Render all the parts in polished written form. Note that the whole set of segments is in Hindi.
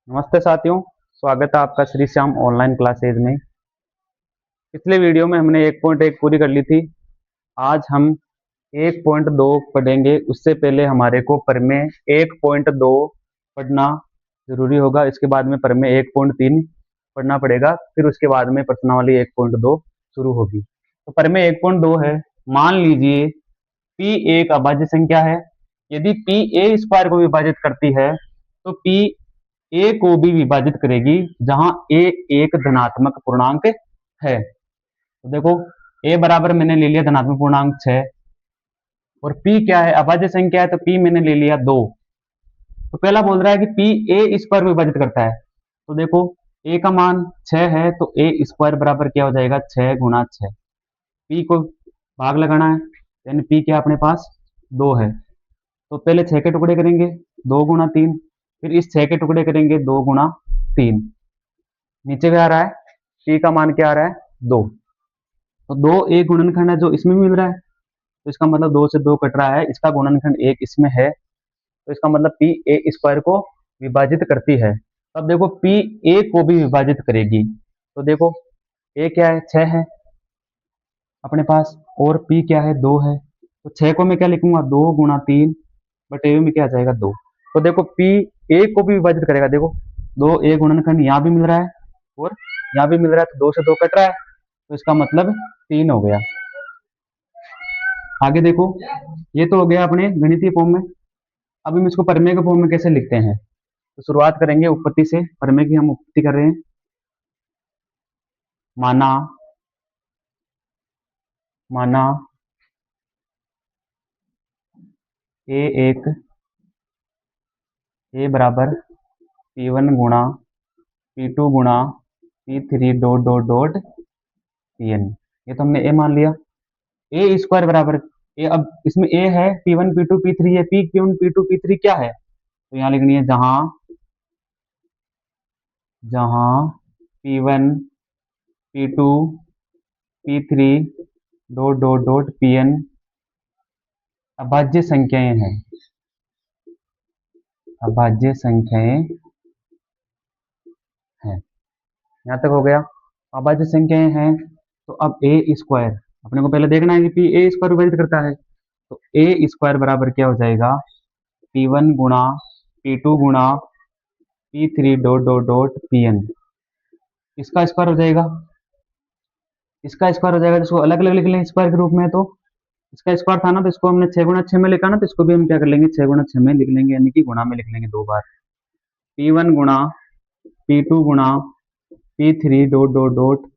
नमस्ते साथियों। स्वागत है आपका श्री श्याम ऑनलाइन क्लासेज में। पिछले वीडियो में हमने 1.1 पूरी कर ली थी। आज हम 1.2 पढ़ेंगे। उससे पहले हमारे को प्रमेय 1.2 पढ़ना जरूरी होगा। इसके बाद में प्रमेय 1.3 पढ़ना पड़ेगा। फिर उसके बाद में प्रश्नावली 1.2 शुरू होगी। तो प्रमेय 1.2 है। मान लीजिए P एक अभाज्य संख्या है। यदि P a स्क्वायर को विभाजित करती है तो P ए को भी विभाजित करेगी, जहां ए एक धनात्मक पूर्णांक है। तो देखो ए बराबर मैंने ले लिया धनात्मक पूर्णांक 6 और पी क्या है, अभाज्य संख्या है, तो पी मैंने ले लिया 2। तो पहला बोल रहा है कि पी ए स्क्वायर को विभाजित करता है। तो देखो ए का मान 6 है तो ए स्क्वायर बराबर क्या हो जाएगा, 6 गुणा 6। पी को भाग लगाना है, यानी पी क्या अपने पास 2 है। तो पहले 6 के टुकड़े करेंगे, 2 गुणा 3। फिर इस 6 के टुकड़े करेंगे, 2 गुणा 3। नीचे क्या आ रहा है, पी का मान क्या आ रहा है, 2। तो 2 एक गुणनखंड है जो इसमें मिल रहा है, तो इसका मतलब 2 से 2 कट रहा है, इसका गुणनखंड 1 इसमें है। तो इसका मतलब पी ए स्क्वायर को विभाजित करती है। अब देखो पी ए को भी विभाजित करेगी। तो देखो ए क्या है, 6 है अपने पास, और पी क्या है, 2 है। तो 6 को मैं क्या लिखूंगा, 2 गुणा 3 बटे में क्या आ जाएगा, 2। तो देखो पी ए को भी विभाजित करेगा। देखो 2 ए गुणनखंड यहाँ भी मिल रहा है और यहाँ भी मिल रहा है, तो 2 से 2 कट रहा है, तो इसका मतलब 3 हो गया। आगे देखो, ये तो हो गया अपने गणितीय फॉर्म में। अब हम इसको प्रमेय के फॉर्म में कैसे लिखते हैं, तो शुरुआत करेंगे उत्पत्ति से। प्रमेय की हम उत्पत्ति कर रहे हैं। माना माना ए एक ए बराबर P1 गुणा P2 गुणा P3 dot dot dot Pn। ये तो हमने ए मान लिया। ए स्क्वायर बराबर ए, अब इसमें ए है, P1 P2 P3 है। P1 P2 P3 क्या है, तो यहाँ लिखनी है जहां जहां P1 P2 P3 dot dot dot Pn अभाज्य संख्याएं हैं। अभाज्य संख्याएं हैं, यहाँ तक हो गया। अभाज्य संख्याएं हैं, तो अब ए स्क्वायर अपने को पहले देखना है कि पी ए स्क्वायर विभाजित करता है। तो ए स्क्वायर बराबर क्या हो जाएगा, P1 गुणा P2 गुणा P3 dot dot dot Pn। इसका स्क्वायर हो जाएगा, इसका स्क्वायर हो जाएगा, जिसको अलग अलग लिख लें स्क्वायर के रूप में। तो इसका स्क्वायर था ना, तो इसको हमने 6 गुणा 6 में लिखा ना, तो इसको भी हम क्या कर लेंगे, 6 गुणा 6 में लिख लेंगे, यानी कि गुणा में लिख लेंगे 2 बार। P1 गुणा P2 गुणा P3 dot dot dot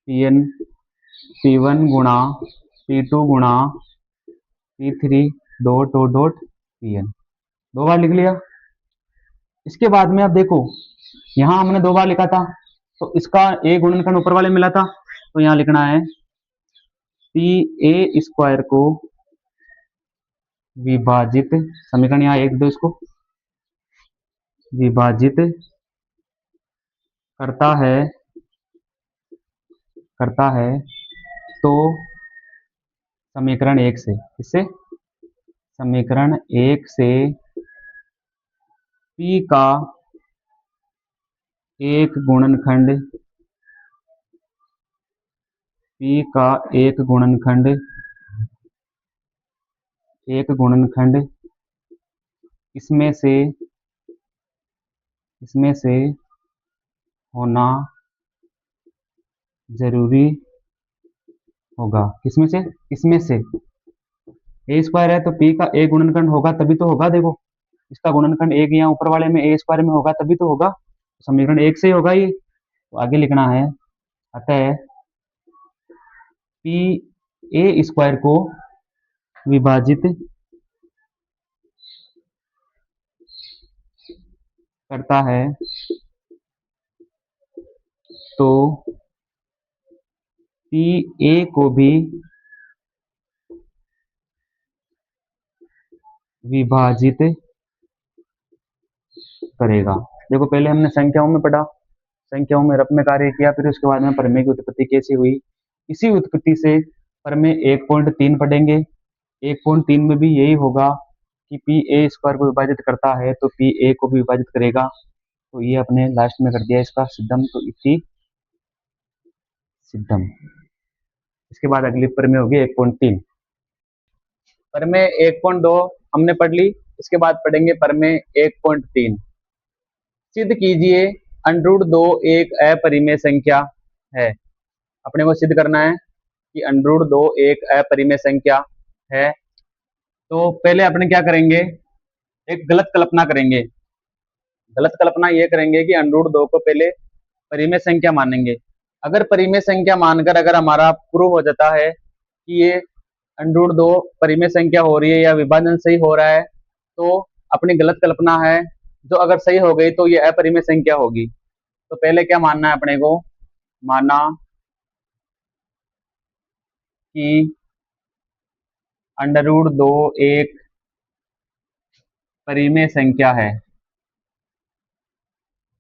Pn। P1 गुणा P2 गुणा P3 dot dot dot Pn, 2 बार लिख लिया। इसके बाद में अब देखो, यहाँ हमने 2 बार लिखा था, तो इसका ए गुणनखंड ऊपर वाले मिला था, तो यहाँ लिखना है पी ए स्क्वायर को विभाजित, समीकरण यहाँ एक दो, इसको विभाजित करता है तो समीकरण 1 से, इससे समीकरण 1 से पी का एक गुणनखंड, पी का एक गुणनखंड इसमें से होना जरूरी होगा। किसमें से, इसमें से। ए स्क्वायर है तो पी का एक गुणनखंड होगा तभी तो होगा। देखो इसका गुणनखंड एक यहाँ ऊपर वाले में ए स्क्वायर में होगा तभी तो होगा, तो समीकरण 1 से ही होगा ये। तो आगे लिखना है, अतः पी ए स्क्वायर को विभाजित करता है तो पी ए को भी विभाजित करेगा। देखो पहले हमने संख्याओं में पढ़ा, संख्याओं में रप में कार्य किया, फिर उसके बाद में प्रमेय की उत्पत्ति कैसे हुई। इसी उत्पत्ति से प्रमेय 1.3 पढ़ेंगे। 1.3 में भी यही होगा कि पी ए स्क्वायर को विभाजित करता है तो पी ए को भी विभाजित करेगा। तो ये अपने लास्ट में कर दिया इसका सिद्धम, तो इति सिद्धम। इसके बाद अगली प्रमेय होगी 1.3। प्रमेय 1.2 हमने पढ़ ली, इसके बाद पढ़ेंगे प्रमेय 1.3। सिद्ध कीजिए अंडरूट 2 एक अपरिमेय संख्या है। अपने को सिद्ध करना है कि अंडरूट 2 एक अपरिमेय संख्या है। तो पहले अपने क्या करेंगे, एक गलत कल्पना करेंगे। गलत कल्पना ये करेंगे कि अंडरूट 2 को पहले परिमेय संख्या मानेंगे। अगर परिमेय संख्या मानकर अगर हमारा प्रूव हो जाता है कि ये अंडरूट 2 परिमेय संख्या हो रही है या विभाजन सही हो रहा है, तो अपनी गलत कल्पना है जो अगर सही हो गई तो ये अपरिमेय संख्या होगी। तो पहले क्या मानना है अपने को, माना कि अंडरूट 2 एक परिमेय संख्या है,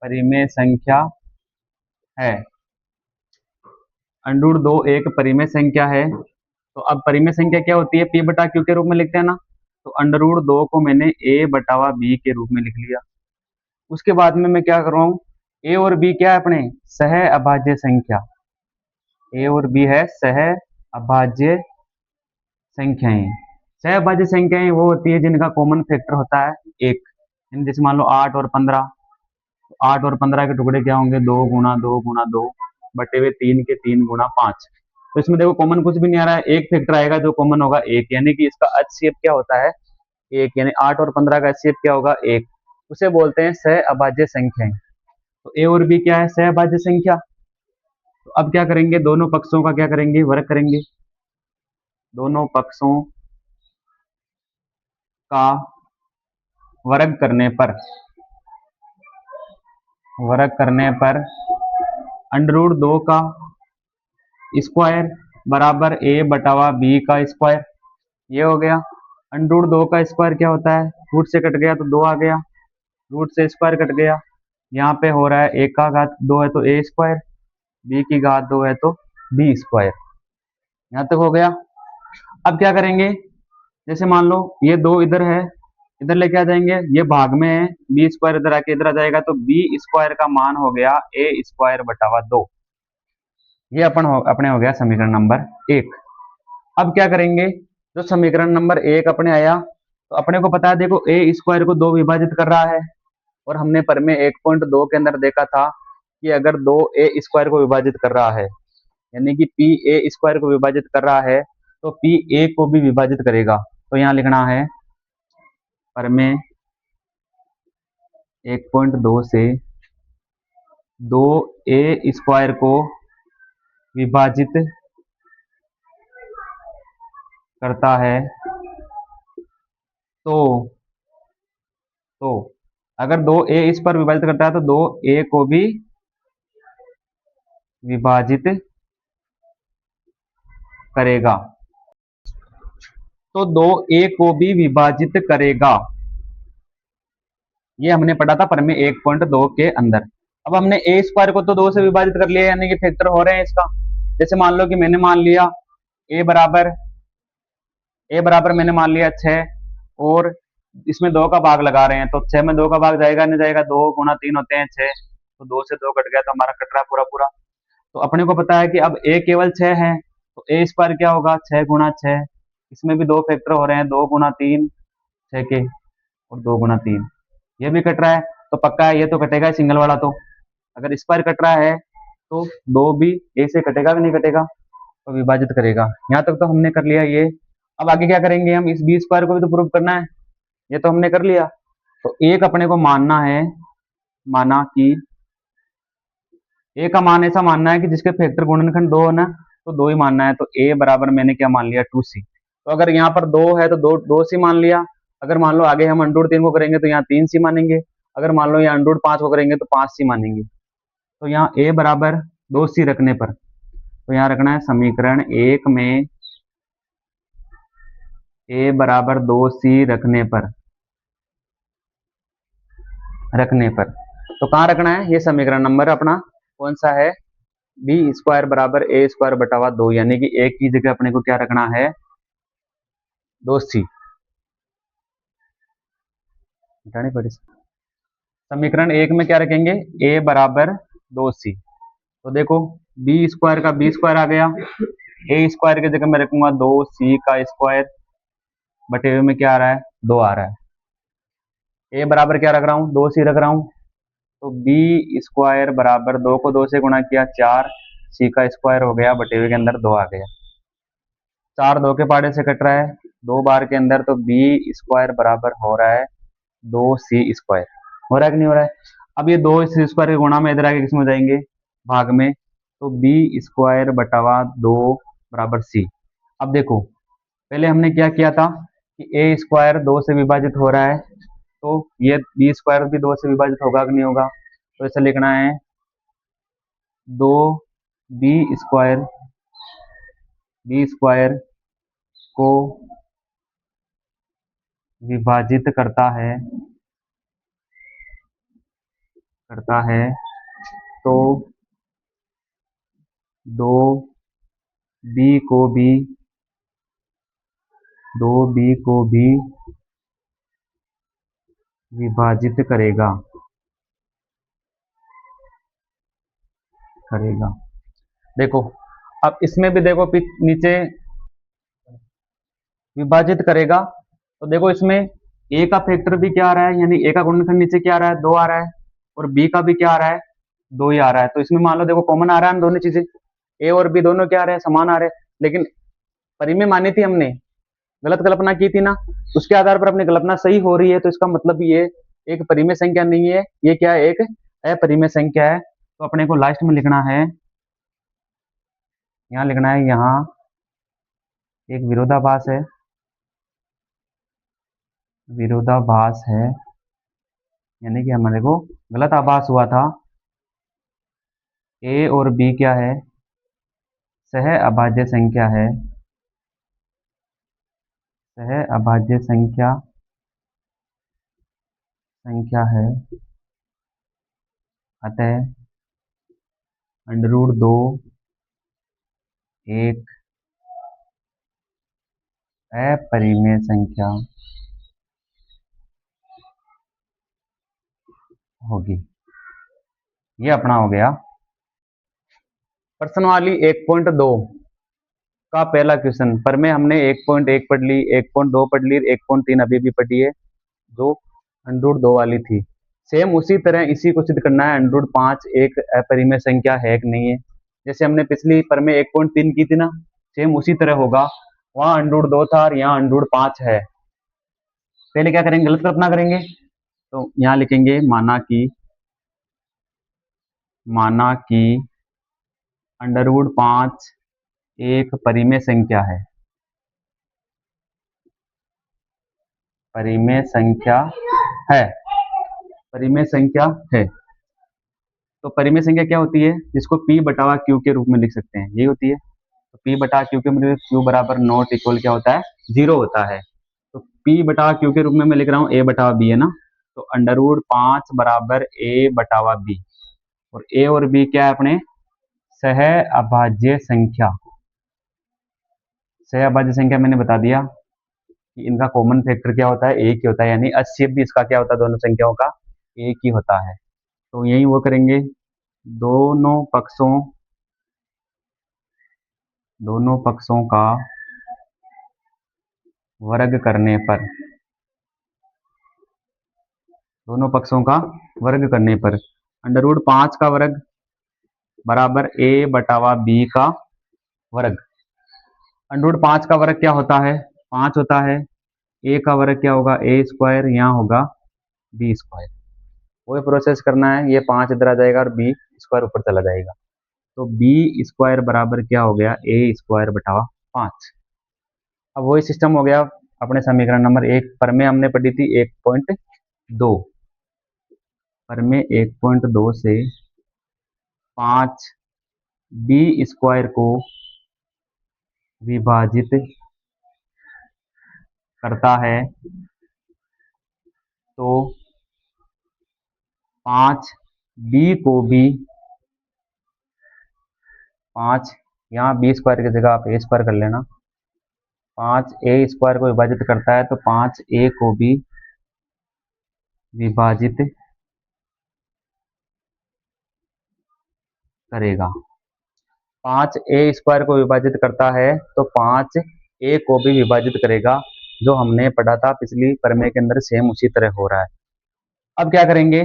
परिमेय संख्या है। अंडरूट 2 एक परिमेय संख्या है। तो अब परिमेय संख्या क्या होती है, p बटा q के रूप में लिखते हैं ना। तो अंडरूट 2 को मैंने a बटावा b के रूप में लिख लिया। उसके बाद में मैं क्या कर रहा हूँ, a और b क्या है अपने सह अभाज्य संख्या, a और b है सह अभाज्य संख्याएं। सह अभाज्य संख्याएं वो होती है जिनका कॉमन फैक्टर होता है एक। जैसे मान लो 8 और 15, 8 और 15 के टुकड़े क्या होंगे, 2 गुना 2 गुना 2 बटे हुए 3 के 3 गुना 5। तो इसमें देखो कॉमन कुछ भी नहीं आ रहा है, एक फैक्टर आएगा जो कॉमन होगा एक, यानी कि इसका HCF क्या होता है एक, यानी 8 और 15 का HCF क्या होगा एक। उसे बोलते हैं सह अभाज्य संख्याएं। तो ए और बी क्या है सह अभाज्य संख्या। तो अब क्या करेंगे, दोनों पक्षों का क्या करेंगे, वर्ग करेंगे। दोनों पक्षों का वर्ग करने पर, वर्ग करने पर अंडरूट 2 का स्क्वायर बराबर a बटावा b का स्क्वायर, ये हो गया। अंडरूट 2 का स्क्वायर क्या होता है, रूट से कट गया तो 2 आ गया, रूट से स्क्वायर कट गया। यहाँ पे हो रहा है a का घात 2 है तो a स्क्वायर, b की घात 2 है तो b स्क्वायर। यहाँ तक हो गया। अब क्या करेंगे, जैसे मान लो ये 2 इधर है, इधर लेके आ जाएंगे, ये भाग में है, बी स्क्वायर इधर आके इधर आ जाएगा, तो बी स्क्वायर का मान हो गया a स्क्वायर बटावा 2। ये अपने हो गया समीकरण नंबर 1। अब क्या करेंगे, जो समीकरण नंबर 1 अपने आया, तो अपने को पता है देखो a स्क्वायर को 2 विभाजित कर रहा है, और हमने प्रमेय 1.2 के अंदर देखा था कि अगर 2 a स्क्वायर को विभाजित कर रहा है, यानी कि p a स्क्वायर को विभाजित कर रहा है, तो p a को भी विभाजित करेगा। तो यहाँ लिखना है प्रमेय 1.2 से 2 a स्क्वायर को विभाजित करता है, तो अगर 2 a इस पर विभाजित करता है तो 2 a को भी विभाजित करेगा, तो 2 a को भी विभाजित करेगा। ये हमने पढ़ा था प्रमेय 1.2 के अंदर। अब हमने a स्क्वायर को तो 2 से विभाजित कर लिया, यानी कि फैक्टर हो रहे हैं इसका। जैसे मान लो कि मैंने मान लिया a बराबर मैंने मान लिया 6, और इसमें 2 का भाग लगा रहे हैं, तो 6 में 2 का भाग जाएगा नहीं जाएगा, 2 गुना 3 होते हैं 6, तो 2 से 2 कट गया तो हमारा कट रहा पूरा पूरा। तो अपने को पता है कि अब a केवल 6 है, तो a स्क्वायर क्या होगा 6 गुना 6। इसमें भी 2 फैक्टर हो रहे हैं, 2 गुना 3 6 के, और 2 गुना 3, ये भी कट रहा है, तो पक्का है ये तो कटेगा सिंगल वाला। तो अगर स्क्वायर कट रहा है तो 2 भी a से कटेगा कि नहीं कटेगा, तो विभाजित करेगा। यहाँ तक तो हमने कर लिया ये। अब आगे क्या करेंगे, हम इस बी स्क्वायर को भी तो प्रूव करना है, ये तो हमने कर लिया। तो एक अपने को मानना है, माना कि ए का मान ऐसा मानना है कि जिसके फैक्टर गुणनखंड 2 है ना, तो 2 ही मानना है। तो ए बराबर मैंने क्या मान लिया 2c। तो अगर यहाँ पर 2 है तो 2c मान लिया। अगर मान लो आगे हम अंडरूट 3 को करेंगे तो यहाँ 3c मानेंगे। अगर मान लो यहाँ अंडरूट 5 को करेंगे तो 5c मानेंगे। तो यहाँ a बराबर 2c रखने पर, तो यहाँ रखना है समीकरण 1 में a बराबर 2c रखने पर तो कहाँ रखना है, ये समीकरण नंबर अपना कौन सा है, बी स्क्वायर बराबर a स्क्वायर बटावा 2, यानी कि एक की जगह अपने को क्या रखना है 2c। हटानी पड़ी। समीकरण एक में क्या रखेंगे, ए बराबर 2c। तो देखो बी स्क्वायर का बी स्क्वायर आ गया, ए स्क्वायर की जगह मैं रखूंगा 2c का स्क्वायर, बटे हुए में क्या आ रहा है, 2 आ रहा है। ए बराबर क्या रख रहा हूँ, 2c रख रहा हूँ। तो बी स्क्वायर बराबर 2 को 2 से गुणा किया 4, सी का स्क्वायर हो गया, बटे हुए के अंदर 2 आ गया। 4 2 के पाड़े से कट रहा है 2 बार के अंदर, तो बी स्क्वायर बराबर हो रहा है 2c स्क्वायर। हो रहा है कि नहीं हो रहा है। अब ये 2c स्क्वायर के गुणा में इधर आके किसमें हो जाएंगे, भाग में, तो बी स्क्वायर बटावा 2 बराबर सी। अब देखो पहले हमने क्या किया था कि ए स्क्वायर 2 से विभाजित हो रहा है, तो ये बी स्क्वायर भी 2 से विभाजित होगा कि नहीं होगा। तो ऐसे लिखना है 2 बी स्क्वायर को विभाजित करता है तो 2 बी को भी 2b को भी विभाजित करेगा। देखो अब इसमें भी देखो नीचे विभाजित करेगा, तो देखो इसमें ए का फैक्टर भी क्या आ रहा है, यानी ए का गुणनखंड नीचे क्या आ रहा है, 2 आ रहा है, और बी का भी क्या आ रहा है, 2 ही आ रहा है। तो इसमें मान लो देखो कॉमन आ रहा है, दोनों चीजें ए और बी दोनों क्या आ रहे हैं, समान आ रहे हैं। लेकिन परिमेय मानी थी हमने, गलत कल्पना की थी ना, उसके आधार पर अपनी कल्पना सही हो रही है, तो इसका मतलब ये एक परिमेय संख्या नहीं है, ये क्या है, एक अपरिमेय संख्या है। तो अपने को लास्ट में लिखना है, यहाँ लिखना है, यहाँ एक विरोधाभास है, यानी कि हमारे को गलत आभास हुआ था। ए और बी क्या है, सह अभाज्य संख्या है। अतः √2 एक अपरिमेय संख्या होगी। ये अपना हो गया प्रश्नवाली 1.2 का पहला क्वेश्चन। पर में हमने 1.1 पढ़ ली, 1.2 पढ़ ली, 1.3 अभी भी पढ़ी है, जो √2 वाली थी। सेम उसी तरह इसी को सिद्ध करना है, √5 एक अपरिमेय संख्या है कि नहीं है। जैसे हमने पिछली पर में 1.3 की थी ना, सेम उसी तरह होगा, वहां √2 था और यहाँ √5 है। पहले क्या करेंगे, गलत कल्पना करेंगे, तो यहाँ लिखेंगे माना कि √5 एक परिमेय संख्या है, परिमेय संख्या है। तो परिमेय संख्या क्या होती है, जिसको P बटावा Q के रूप में लिख सकते हैं, यही होती है। तो P बटा Q के मतलब Q बराबर नॉट इक्वल क्या होता है, 0 होता है। तो P बटा Q के रूप में मैं लिख रहा हूँ A बटा B है ना, तो √5 बराबर A बटावा B, और A और B क्या है अपने सह अभाज्य संख्या मैंने बता दिया कि इनका कॉमन फैक्टर क्या होता है, एक ही होता है, यानी 80 भी इसका क्या होता है, दोनों संख्याओं का एक ही होता है। तो यही वो करेंगे, दोनों पक्षों का वर्ग करने पर √5 का वर्ग बराबर A बटावा B का वर्ग। √5 का वर्ग क्या होता है, 5 होता है। A का वर्ग क्या होगा, A स्क्वायर, यहाँ होगा B स्क्वायर। वही प्रोसेस करना है, ये 5 इधर आ जाएगा और B स्क्वायर ऊपर चला जाएगा। तो B स्क्वायर बराबर क्या हो गया, A स्क्वायर बटावा 5। अब वही सिस्टम हो गया अपने समीकरण नंबर 1 पर में हमने पढ़ी थी 1.2 पर में 1.2 से 5 B स्क्वायर को विभाजित करता है तो 5 B को भी 5, यहाँ B स्क्वायर की जगह आप A स्क्वायर कर लेना, 5 A स्क्वायर को विभाजित करता है तो 5 A को भी विभाजित करेगा। 5a² को विभाजित करता है तो 5a को भी विभाजित करेगा। जो हमने पढ़ा था पिछली प्रमेय के अंदर सेम उसी तरह हो रहा है। अब क्या करेंगे,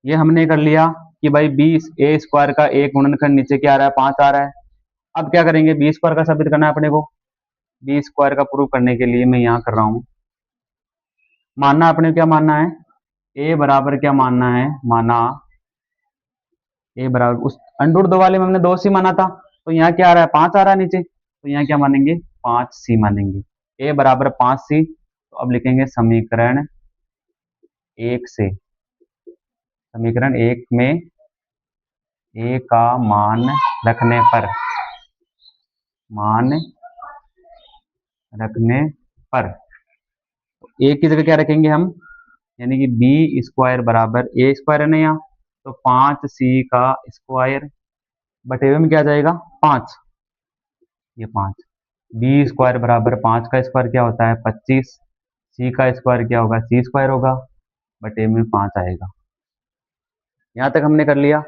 ये हमने कर लिया कि भाई b² का एक गुणनखंड नीचे क्या आ रहा है, 5 आ रहा है। अब क्या करेंगे, b² का साबित करना है अपने को। b² का प्रूव करने के लिए मैं यहाँ कर रहा हूँ। मानना अपने क्या मानना है, a बराबर क्या मानना है, माना a बराबर उस √2 वाले में हमने 2c माना था, तो यहाँ क्या आ रहा है, 5 आ रहा है नीचे, तो यहाँ क्या मानेंगे, 5c मानेंगे। a बराबर 5c, तो अब लिखेंगे समीकरण 1 से, समीकरण 1 में a का मान रखने पर, मान रखने पर तो a की जगह क्या रखेंगे हम, यानी कि b² बराबर a² है ना यहाँ, तो 5c का स्क्वायर बटे हुए में क्या आ जाएगा, 5, ये 5। b² बराबर 5 का स्क्वायर क्या होता है, 25, c का स्क्वायर क्या होगा, c² होगा, बटे में 5 आएगा। यहाँ तक हमने कर लिया।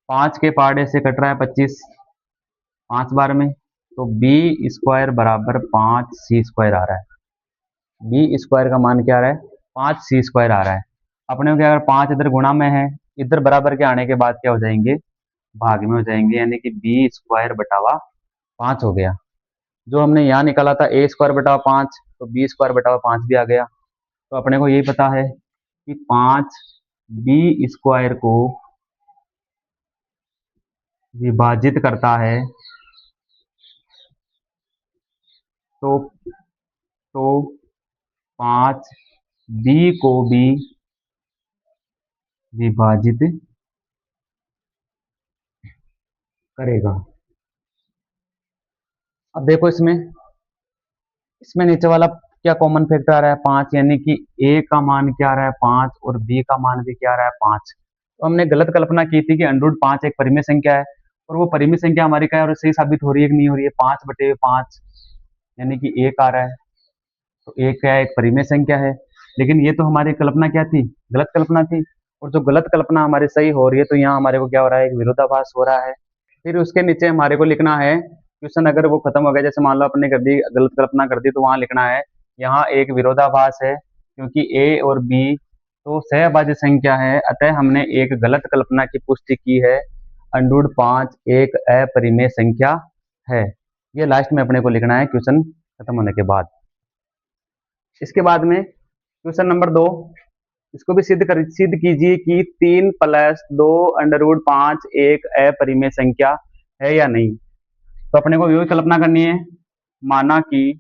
5 के पहाड़े से कट रहा है 25 5 बार में, तो b² बराबर 5c² आ रहा है। b² का मान क्या आ रहा है, 5c² आ रहा है। अपने को क्या, अगर 5 इधर गुणा में है, इधर बराबर के आने के बाद क्या हो जाएंगे, भाग में हो जाएंगे, यानी कि b² बटावा 5 हो गया। जो हमने यहाँ निकाला था a² बटावा 5, तो b² बटावा 5 भी आ गया। तो अपने को यही पता है कि 5 b² को विभाजित करता है, तो 5 b को भी विभाजित करेगा। अब देखो इसमें नीचे वाला क्या कॉमन फैक्टर आ रहा है, 5, यानी कि a का मान क्या आ रहा है, 5, और b का मान भी क्या आ रहा है, 5। तो हमने गलत कल्पना की थी कि √5 एक परिमेय संख्या है, और वो परिमेय संख्या हमारी क्या है, और सही साबित हो रही है कि नहीं हो रही है, 5/5, यानी कि 1 आ रहा है। तो 1 क्या है, एक परिमेय संख्या है। लेकिन ये तो हमारी कल्पना क्या थी, गलत कल्पना थी। और जो गलत कल्पना हमारी सही हो रही है, तो यहाँ हमारे को क्या हो रहा है, एक विरोधाभास हो रहा है। फिर उसके नीचे हमारे को लिखना है, क्वेश्चन अगर वो खत्म हो गया, जैसे मान लो अपने कर दी गलत कल्पना कर दी, तो वहां लिखना है यहाँ एक विरोधाभास है, क्योंकि a और b तो सहभाज्य संख्या है, अतः हमने एक गलत कल्पना की पुष्टि की है, √5 एक अपरिमेय संख्या है। ये लास्ट में अपने को लिखना है क्वेश्चन खत्म होने के बाद। इसके बाद में क्वेश्चन नंबर 2, इसको भी सिद्ध कीजिए कि 3 + 2 √5 एक अपरिमेय संख्या है या नहीं। तो अपने को यही कल्पना करनी है, माना कि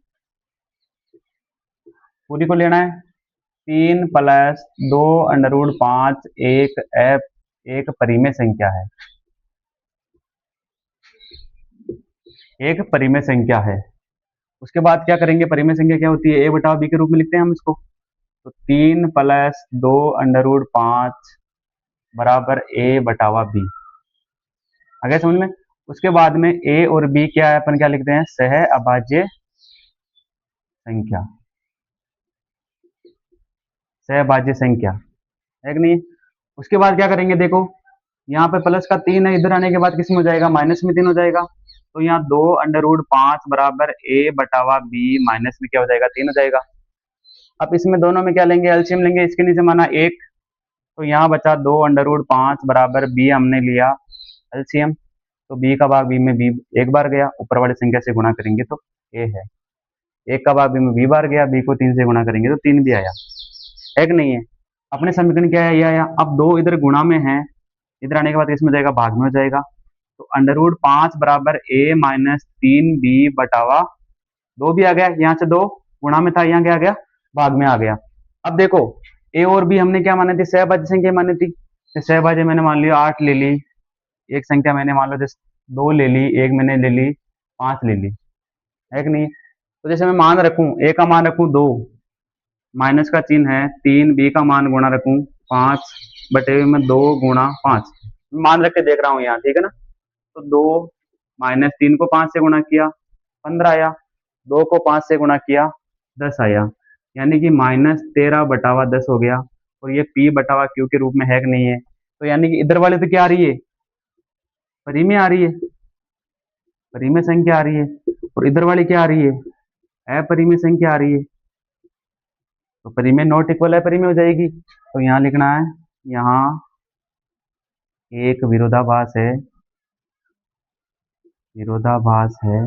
पूरी को लेना है, 3 + 2 √5 एक परिमेय संख्या है, एक परिमेय संख्या है। उसके बाद क्या करेंगे, परिमेय संख्या क्या होती है, a बटा b के रूप में लिखते हैं हम इसको। तो 3 + 2 √5 बराबर a बटावा b, आगे समझ में। उसके बाद में a और b क्या है, अपन क्या लिखते हैं, सह अभाज्य संख्या, सहभाज्य संख्या है कि नहीं। उसके बाद क्या करेंगे, देखो यहाँ पे प्लस का 3 है, इधर आने के बाद किस में हो जाएगा, माइनस में 3 हो जाएगा। तो यहाँ 2 √5 बराबर a बटावा b, माइनस में क्या हो जाएगा, 3 हो जाएगा। अब इसमें दोनों में क्या लेंगे, एलसीएम लेंगे। इसके नीचे माना 1, तो यहाँ बचा 2 √5 बराबर b, हमने लिया एलसीएम, तो b का भाग b में b एक बार गया, ऊपर वाली संख्या से गुणा करेंगे तो a है, 1 का भाग b में b बार गया, b को 3 से गुणा करेंगे तो 3 भी आया, है कि नहीं है। अपने समीकरण क्या है, ये आया। अब 2 इधर गुणा में है, इधर आने के बाद इसमें जाएगा, भाग में हो जाएगा। तो √5 बराबर a - 3b बटावा 2 भी आ गया, यहाँ से 2 गुणा में था, यहाँ क्या आ गया, भाग में आ गया। अब देखो a और b हमने क्या माने थे, सहभाज्य संख्या मानी थी। तो सहभाज्य मैंने मान लिया 8 ले ली, एक संख्या मैंने मान लो जैसे 2 ले ली, एक मैंने ले ली 5 ले ली, है कि नहीं। तो जैसे मैं मान रखूं, a का मान रखूं 2, माइनस का चिन्ह है 3, b का मान गुणा रखूं 5 बटे में 2 गुणा 5, मान रख के देख रहा हूँ यहाँ, ठीक है ना। तो 2 - 3 को 5 से गुणा किया 15 आया, 2 को 5 से गुणा किया 10 आया, यानी कि -13/10 हो गया। और ये p/q के रूप में है कि नहीं है। तो यानी कि इधर वाले तो क्या आ रही है, परिमेय आ रही है, परिमेय संख्या आ रही है, और इधर वाली क्या आ रही है, अपरिमेय संख्या आ रही है। तो परिमेय नॉट इक्वल अपरिमेय हो जाएगी। तो यहाँ लिखना है, यहाँ एक विरोधाभास है, विरोधाभास है,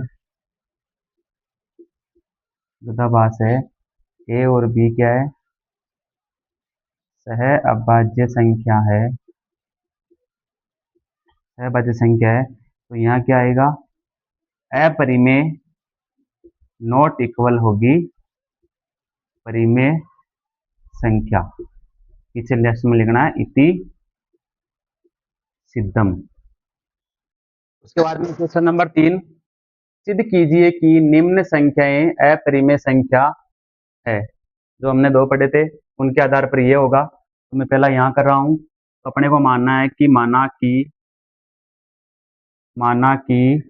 विरोधाभास है, ए और बी क्या है, सह अभाज्य संख्या है, सह अभाज्य संख्या है। तो यहाँ क्या आएगा, अपरिमेय नॉट इक्वल होगी परिमेय संख्या। पीछे लेफ्ट में लिखना है इति सिद्धम। उसके बाद में क्वेश्चन नंबर 3, सिद्ध कीजिए कि निम्न संख्याएं अपरिमेय संख्या है। जो हमने दो पढ़े थे उनके आधार पर ये होगा। तो मैं पहला यहाँ कर रहा हूँ। तो अपने को मानना है कि माना कि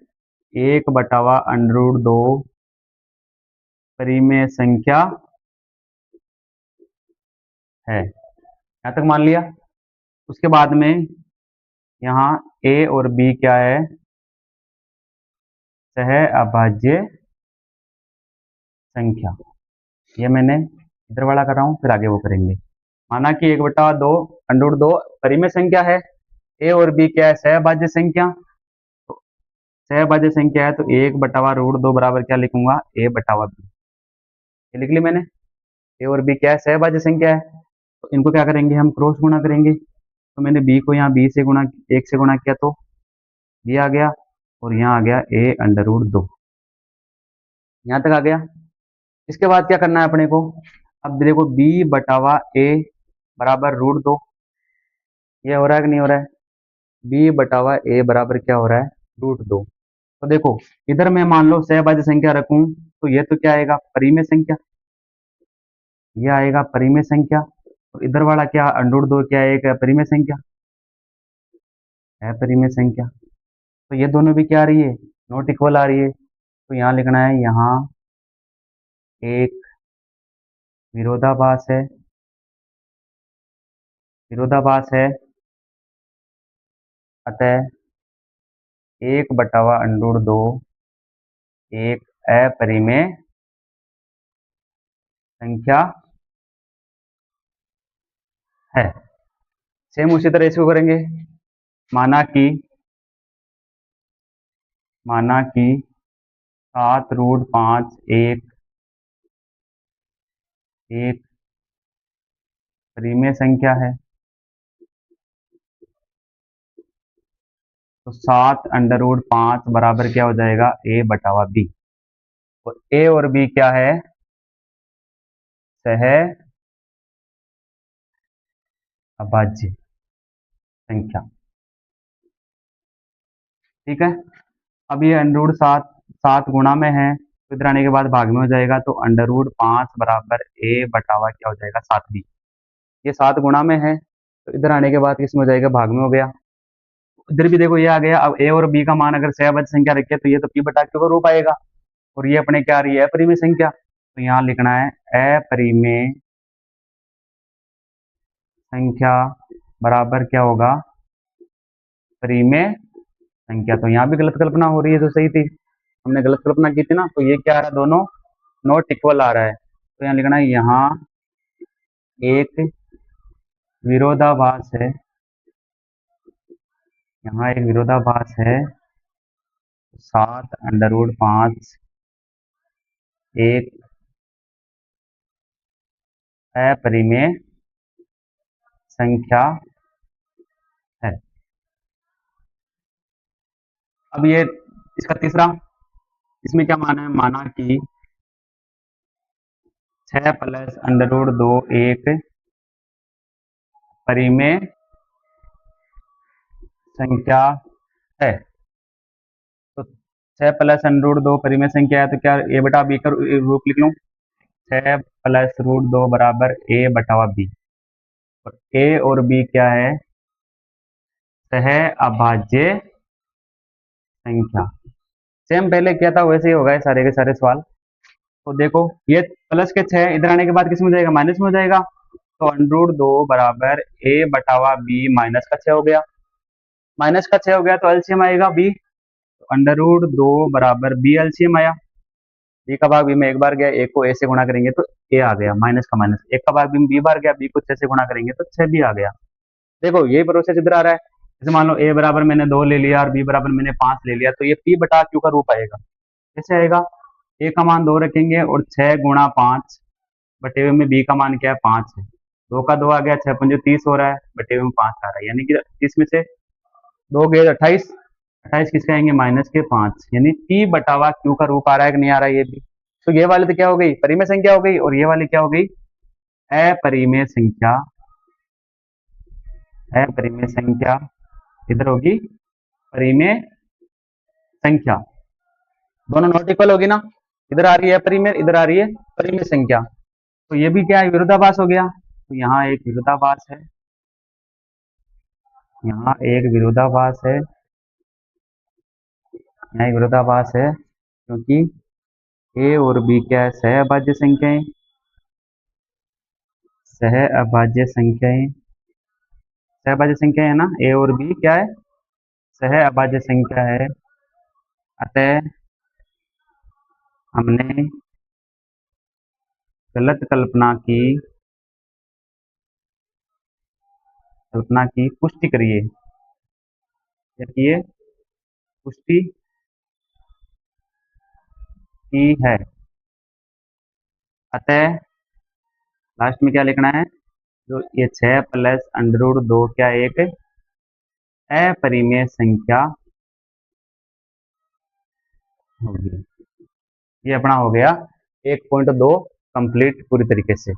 1/√2 परिमेय संख्या है। यहाँ तक मान लिया। उसके बाद में यहाँ ए और बी क्या है, सह अभाज्य संख्या। ये मैंने इधर वाला कर रहा हूँ, फिर आगे वो करेंगे। माना कि 1/2 परिमेय संख्या है, ए और बी क्या है, सहभाज्य संख्या। तो सहभाज्य संख्या है तो 1/√2 बराबर क्या लिखूंगा, a/b। ये लिख ली मैंने। ए और बी क्या है, सहभाज्य संख्या है। तो इनको क्या करेंगे, हम क्रॉस गुणा करेंगे। तो मैंने बी को यहाँ 1 से गुणा किया तो बी आ गया, और यहाँ आ गया a√2। यहाँ तक आ गया। इसके बाद क्या करना है अपने को, अब देखो b/a बराबर √2। ये हो रहा है कि नहीं हो रहा है, b/a बराबर क्या हो रहा है, √2। तो देखो इधर मैं मान लो सहभाज्य संख्या रखूं तो ये तो क्या आएगा, परिमेय संख्या। ये आएगा परिमेय संख्या। और इधर वाला क्या, √2 क्या है, परिमेय संख्या है, परिमेय संख्या। तो ये दोनों भी क्या आ रही है, नॉट इक्वल आ रही है। तो यहाँ लिखना है, यहाँ एक विरोधाभास है, विरोधाभास है, अतः 1/√2 एक अपरिमेय संख्या है। सेम उसी तरह इसको करेंगे। माना कि 7√5 एक परिमेय संख्या है। तो 7√5 बराबर क्या हो जाएगा, a/b। तो a और b क्या है, सह अभाज्य संख्या। ठीक है। अब ये √7 7 गुणा में है, तो इधर आने के बाद भाग में हो जाएगा। तो √5 बराबर a/, क्या हो जाएगा, 7b। ये 7 गुणा में है, तो इधर आने के बाद किसमें हो जाएगा, भाग में हो गया। इधर भी देखो ये आ गया। अब ए और बी का मान अगर सहभाज्य संख्या रखे तो ये तो p/q का रूप आएगा। और ये अपने क्या आ रही है, अपरिमेय संख्या। तो यहाँ लिखना है अपरिमेय संख्या बराबर क्या होगा, परिमेय संख्या। तो यहाँ भी गलत कल्पना हो रही है, तो सही थी, हमने गलत कल्पना की थी ना। तो ये क्या आ रहा है, दोनों नॉट इक्वल आ रहा है। तो यहाँ लिखना है, यहाँ एक विरोधाभास है, यहाँ एक विरोधाभास है। 7√5 एक अपरिमेय संख्या है। अब ये इसका तीसरा, इसमें क्या माना है, माना कि 6 + √2 एक परिमेय संख्या है। तो 6 + √2 परिमेय संख्या है, तो क्या a/b का रूप लिख लूं, 6 + √2 बराबर a/b। और a और b क्या है, सह अभाज्य संख्या। सेम पहले किया था वैसे ही होगा ये सारे के सारे सवाल। तो देखो ये प्लस के 6 इधर आने के बाद किस में हो जाएगा, माइनस में हो जाएगा। तो √2 बराबर a/b -6 हो गया। माइनस का 6 हो गया तो एलसीएम आएगा बी, तो अंडर रूट 2 बराबर बी एलसीएम आया। बी का भाग बी में एक बार गया, एक को ए से गुणा करेंगे तो ए आ गया, माइनस का माइनस। एक का भाग बी में बी बार गया, बी को 6 से गुणा करेंगे तो 6 भी आ गया। देखो ये प्रोसेस इधर आ रहा है। जैसे मान लो ए बराबर मैंने 2 ले लिया और बी बराबर मैंने 5 ले लिया, तो ये पी बटा क्यू का रूप आएगा। कैसे आएगा? ए का मान 2 रखेंगे और 6 गुणा 5 बटे हुए में बी का मान क्या है? 5 है। 2 का 2 आ गया, 6 पंजे 30 हो रहा है, बटे हुए में 5 आ रहा है, यानी कि 30 में से 2 गए 28, 28 किसके आएंगे? माइनस के 5, यानी पी बटावा क्यू का रूप आ रहा है कि नहीं आ रहा है ये भी। तो ये वाली तो क्या हो गई? परिमेय संख्या हो गई, और ये वाली क्या हो गई? अपरिमेय संख्या। अपरिमेय संख्या इधर होगी परिमेय संख्या, दोनों नॉट इक्वल होगी ना। इधर आ रही है परिमेय, इधर आ रही है परिमेय संख्या, तो ये भी क्या है? विरोधाभास हो गया। तो यहाँ एक विरोधाभास है, यहाँ एक विरोधाभास है, यहाँ एक विरोधाभास है, क्योंकि ए और बी क्या है? सहअभाज्य संख्याएं, सहअभाज्य संख्याएं, सहअभाज्य संख्या है ना। ए और बी क्या है? सहअभाज्य संख्या है। अतः हमने गलत कल्पना की पुष्टि करिए, देखिए पुष्टि की है। अतः लास्ट में क्या लिखना है? जो ये 6 प्लस अंडर रूट 2 क्या एक अपरिमेय संख्या होगी। ये अपना हो गया 1.2 कंप्लीट पूरी तरीके से।